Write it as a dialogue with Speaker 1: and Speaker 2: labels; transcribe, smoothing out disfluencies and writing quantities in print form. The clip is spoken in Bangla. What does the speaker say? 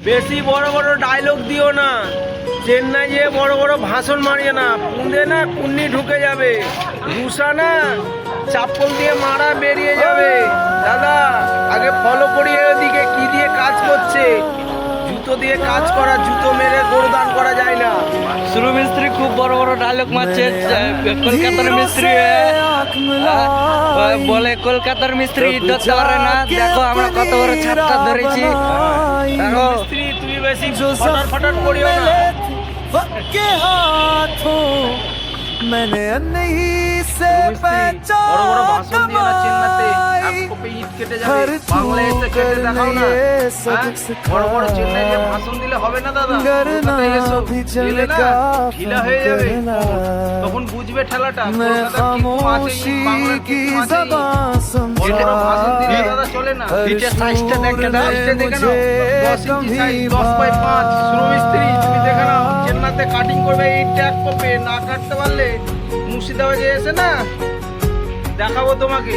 Speaker 1: বেশি বড় বড় ডায়লগ দিও না, চেন্নাই যে বড় বড় ভাষণ মারিয়ে না, পুঁদে না কুন্নি ঢুকে যাবে, ঘুষা না চাপ্পল দিয়ে মারা বেরিয়ে যাবে। দাদা আগে ফলো করি এদিকে কি দিয়ে কাজ করছে। জুতো দিয়ে কাজ করা, জুতো মেরে গরুদান করা যায় না।
Speaker 2: শুরু মিস্ত্রি খুব বড় বড় ডায়লগ মারছে, কলকাতার মিস্ত্রি বলে কলকাতার মিস্ত্রি ধরতে পারে না। দেখো আমরা কত বড় ছাপটা ধরেছি। দেখো
Speaker 1: মিস্ত্রি তুমি বেশি ফটার ফটার করিও না।
Speaker 3: के हाथों मैंने नहीं से
Speaker 1: বড় বড় ভাষণ দিয়ে না চেন্নাইতে এক কোপে ইট কেটে যাবে, বাংলা এসে কেটে দেখাও না। বড় বড় চেন্নাইতে ভাষণ দিলে হবে না দাদা, কলকাতায় এসো, এলে না ঢিলা হয়ে যাবে, তখন বুঝবে ঠেলাটা। কলকাতার কি কম আছে, বাংলার কি কম আছে। বড় বড় ভাষণ দিলে দাদা চলে না।
Speaker 2: ইটের সাইজটা দেখে দাও,
Speaker 1: সাইজটা দেখে নাও, 10 ইঞ্চি সাইজ, 10x5। শ্রম মিস্ত্রি তুমি দেখে নাও, চেন্নাইতে কাটিং করবে ইটটা এক কোপে, না কাটতে পারলে মুর্শিদাবাদে এসে না দেখাবো তোমাকে।